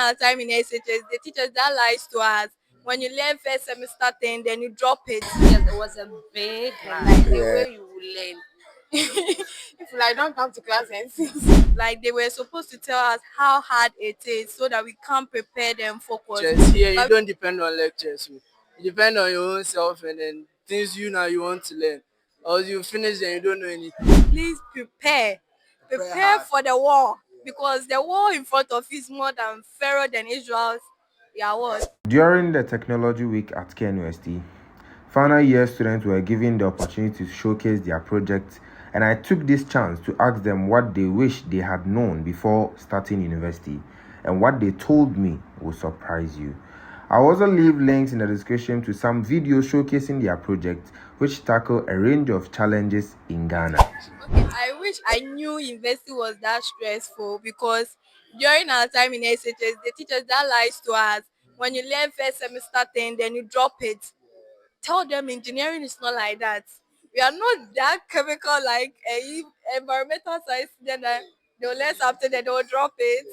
our time in SHS, the teachers that lies to us. When you learn first semester thing, then you drop it. Yes, it was a big lie. The way you will learn. If you like don't come to class and see. Like they were supposed to tell us how hard it is so that we can prepare them focus. Lectures here, you But don't depend on lectures. You depend on your own self and then things you now you want to learn. Or you finish and you don't know anything. please prepare for the war because the war in front of you is more than Pharaoh than Israel's. Yeah, what? During the technology week at KNUST, final year students were given the opportunity to showcase their projects, and I took this chance to ask them what they wish they had known before starting university, and what they told me will surprise you. I'll also leave links in the description to some videos showcasing their projects which tackle a range of challenges in Ghana. Okay, I wish I knew university was that stressful because during our time in SHS, the teachers that lies to us. When you learn first semester thing, then you drop it. Tell them engineering is not like that. We are not that chemical like a environmental science student that they'll learn something then they'll drop it.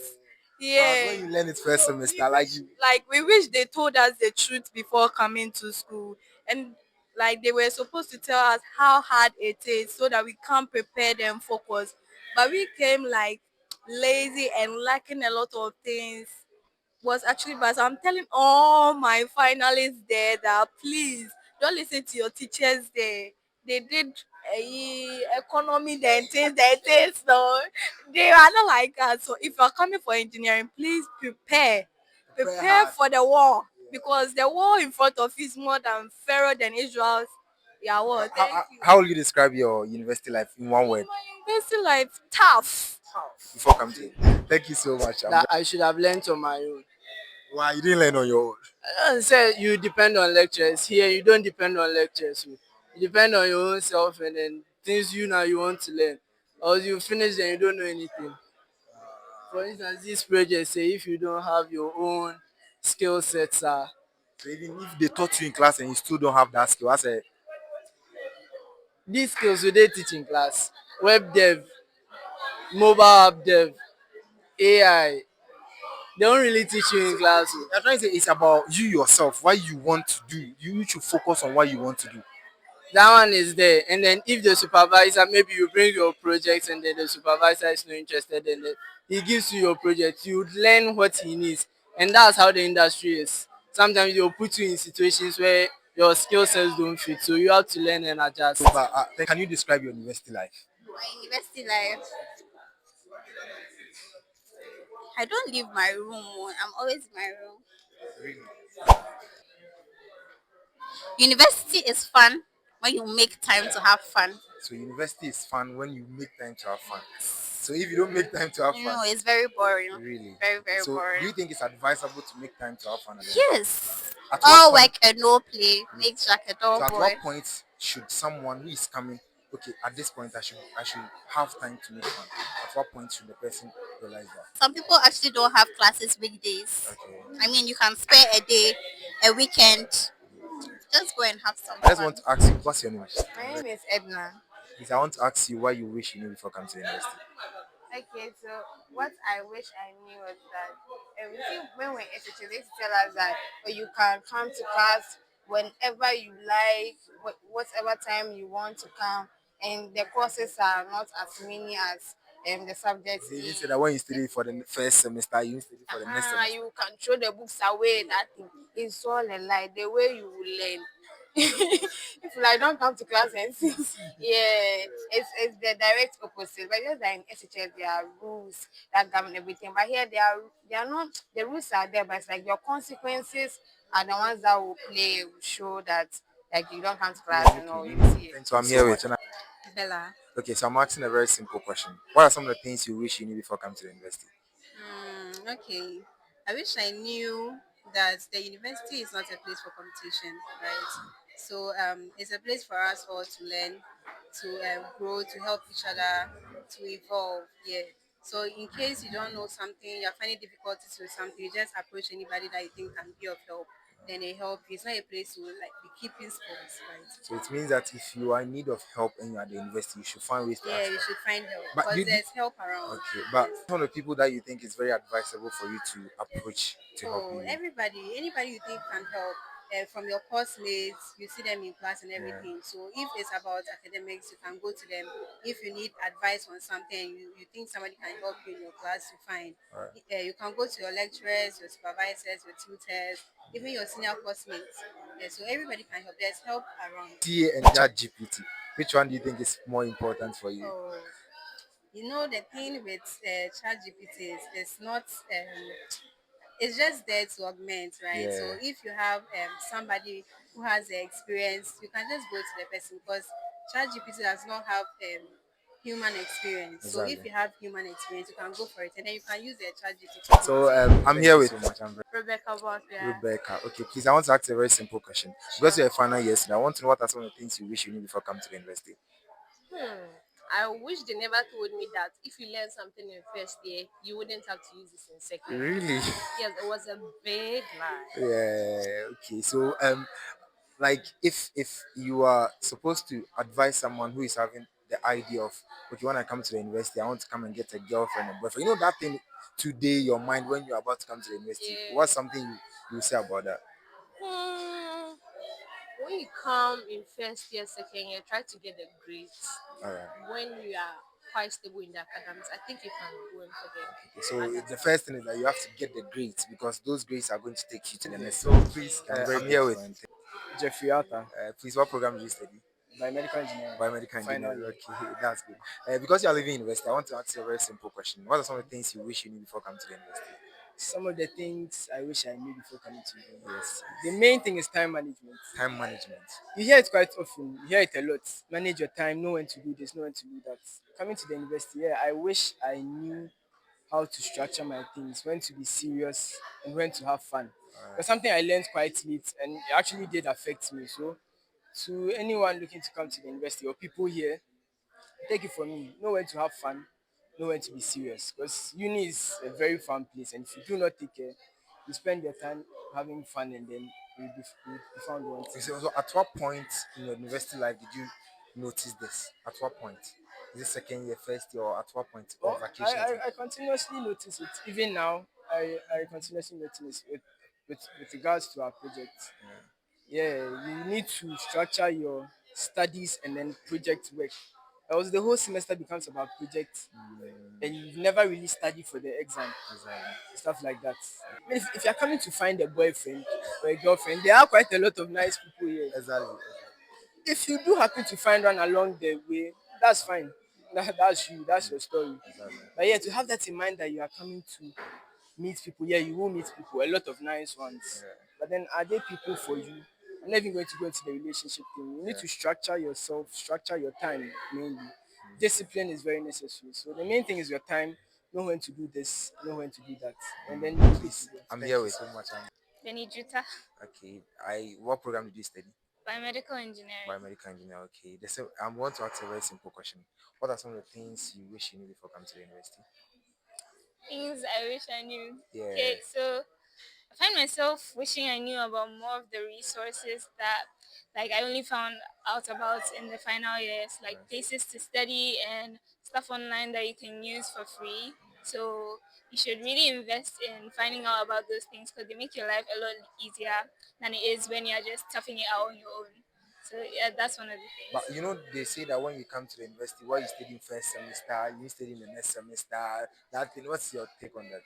Yeah. When you learn it first semester, like you. Like we wish they told us the truth before coming to school. And like they were supposed to tell us how hard it is so that we can prepare them focus. But we came like lazy and lacking a lot of things was actually bad. So I'm telling all my finalists there that please don't listen to your teachers there. They did economy then things no. They are not like us. So if you're coming for engineering, please prepare for the war because the war in front of you is more than Pharaoh than Israel's. Yeah, what? How, Thank how you. how will you describe your university life in one word My university life tough. before coming to it? Thank you so much. That I should have learned on my own. Why you didn't learn on your own? I said you depend on lectures. Here you don't depend on lectures. You depend on your own self and then things you now you want to learn. Or you finish and you don't know anything. For instance, this project say if you don't have your own skill sets, So even if they taught you in class and you still don't have that skill, I said, these skills we they teach in class. Web dev, mobile app dev, AI. They don't really teach you in class. you're trying to say it's about you yourself, what you want to do. You should focus on what you want to do. That one is there. And then if the supervisor, maybe you bring your project and then the supervisor is not interested and then he gives you your project, you would learn what he needs. And that's how the industry is. Sometimes they'll put you in situations where your skill sets don't fit. So you have to learn and adjust. So, but then can you describe your university life? My university life. I don't leave my room. I'm always in my room. University is fun when you make time to have fun. So university is fun when you make time to have fun. So if you don't make time to have You fun, know, it's very boring. really. Very, very So boring. do you think it's advisable to make time to have fun? Yes. At what All point? work and no play makes Jack a dull So at boy. what point should someone who is coming, okay, at this point I should have time to make fun? At what point should the person realize that? Some people actually don't have classes weekdays. Okay. I mean, you can spare a day, a weekend. Just go and have some I just fun. want to ask you, what's your name? My name is Edna. Please, I want to ask you why you wish you knew before coming to university. Okay, so what I wish I knew was that you see, when we're in SHS, they used to tell us that you can come to class whenever you like, whatever time you want to come, and the courses are not as many as the subjects. They even say that when you study for the first semester, you study for the next semester. You can throw the books away. That thing is all a lie. The way you will learn. If you like don't come to class and see, yeah, it's the direct opposite. But just that in SHS there are rules that govern everything. But here they are not, the rules are there, but it's like your consequences are the ones that will play, will show that like you don't come to class and all you see it. So I'm here with. Bella. Okay, so I'm asking a very simple question. What are some of the things you wish you knew before coming to the university? Okay. I wish I knew that the university is not a place for competition, right? So it's a place for us all to learn, to grow, to help each other, to evolve. Yeah. So in case you don't know something, you're finding difficulties with something, you just approach anybody that you think can be of help. then they help you. It's not a place to like be keeping scores, right? So it means that if you are in need of help and you're at the university, you should find ways to Yeah, ask you help. should find help But because there's help around. okay, but Yes. one of the people that you think is very advisable for you to approach to help Oh, you. everybody, anybody you think can help, from your course mates, you see them in class and Yeah. everything. So if it's about academics, you can go to them. If you need advice on something, you think somebody can help you in your class, you find. All right. You can go to your lecturers, your supervisors, your tutors, even your senior course mates. So everybody can help. There's help around. TA and Chat GPT. Which one do you think is more important for you? Oh, the thing with ChatGPT is it's not it's just there to augment, right? Yeah. So if you have somebody who has the experience, you can just go to the person because ChatGPT does not have human experience. So if Exactly. you have human experience, you can go for it, and then you can use the ChatGPT to So say, I'm here with Rebecca Boss, yeah. Rebecca. Okay, please, I want to ask a very simple question. Because you're a final year student, I want to know what are some of the things you wish you knew before coming to the university. Hmm. I wish they never told me that if you learn something in first year, you wouldn't have to use this in second year. Really? Yes, it was a big lie. Yeah. Okay. So like if you are supposed to advise someone who is having the idea of, okay, when I come to the university, I want to come and get a girlfriend and boyfriend. You know that thing today your mind when you're about to come to the university. What's Yeah. something you say about that? Hmm. When you come in first year, second year, try to get the grades. All right. When you are quite stable in the academics, I think you can go in for the So other the stuff. first thing is that you have to get the grades because those grades are going to take you to the next So level. please, I'm very I'm here with Jeffrey Arthur, please, what program do you study? biomedical engineering, Biomedical final engineering. year. Okay, that's good. Because you are living in university, I want to ask you a very simple question. What are some of the things you wish you knew before coming to the university? Some of the things I wish I knew before coming to uni. Yes, The yes. main thing is time management. Time management. You hear it quite often. You hear it a lot. Manage your time. Know when to do this. Know when to do that. Coming to the university, yeah, I wish I knew how to structure my things, when to be serious and when to have fun. That's something I learned quite late, and it actually did affect me. So, to anyone looking to come to the university or people here, take it from me. Know when to have fun, know when to be serious. Because uni is a very fun place, and if you do not take care, you spend your time having fun, and then you'll be found wanting. So at what point in your university life did you notice this? At what point? Is it second year, first year, or at what point? Or Well, vacation time? I continuously notice it. Even now, I continuously notice it with regards to our project. Yeah, you need to structure your studies and then project work. Else the whole semester becomes about project, and you never really study for the exam, stuff like that. If you're coming to find a boyfriend or a girlfriend, there are quite a lot of nice people here. Exactly. If you do happen to find one along the way, that's fine. That's you, that's your story. Exactly. But yeah, to have that in mind that you are coming to meet people, yeah, you will meet people, a lot of nice ones. But then are they people for you? I'm not even going to go into the relationship thing. You need to structure yourself, structure your time mainly. Discipline is very necessary. So the main thing is your time. Know when to do this, know when to do that, and then you're good to Please, go. I'm Thank here you with. so much. Benjuta, Okay, I what program did you study? biomedical engineering. Biomedical engineer. Okay, I'm going to ask a very simple question. What are some of the things you wish you knew before coming to the university? Things I wish I knew. Yeah. Okay, so I find myself wishing I knew about more of the resources that like I only found out about in the final years, like places to study and stuff online that you can use for free. So you should really invest in finding out about those things because they make your life a lot easier than it is when you're just toughing it out on your own. So yeah, that's one of the But things. you know, they say that when you come to the university, what you study in first semester, you study in the next semester. That thing. What's your take on that?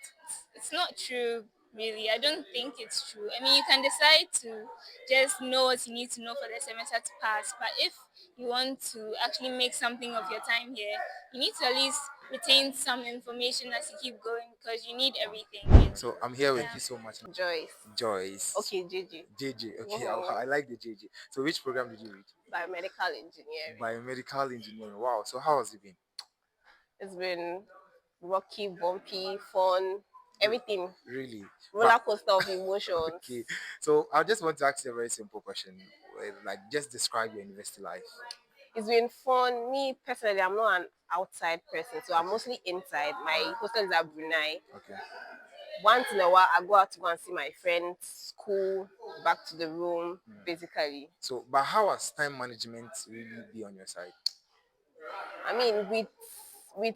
It's not true, really. I don't think it's true. I mean, you can decide to just know what you need to know for the semester to pass, but if you want to actually make something of your time here, you need to at least retain some information as you keep going because you need everything. And So I'm here with yeah, you so much. Joyce. Joyce. Okay, JJ. JJ. Okay, Mhm. I like the JJ. So which program did you read? Biomedical engineering. Biomedical engineering. Wow. So how has it been? It's been rocky, bumpy, fun, everything. Really? Roller coaster of emotions. Okay. So I just want to ask you a very simple question. Like, just describe your university life. It's been fun. Me personally, I'm not an outside person, so I'm mostly inside. My hostel is at Brunei. Okay. Once in a while, I go out to go and see my friends, school, back to the room, basically. So, but how has time management really be on your side? I mean, with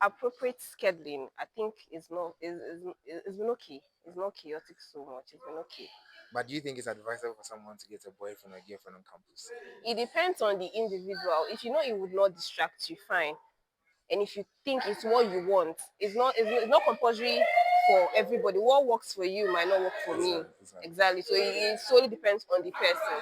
appropriate scheduling, I think it's not it's been okay. It's not chaotic so much. It's been okay. But do you think it's advisable for someone to get a boyfriend or girlfriend on campus? It depends on the individual. If you know it would not distract you, fine. And if you think it's what you want, it's not compulsory for everybody. What works for you might not work for me. Exactly. Exactly. So it solely depends on the person.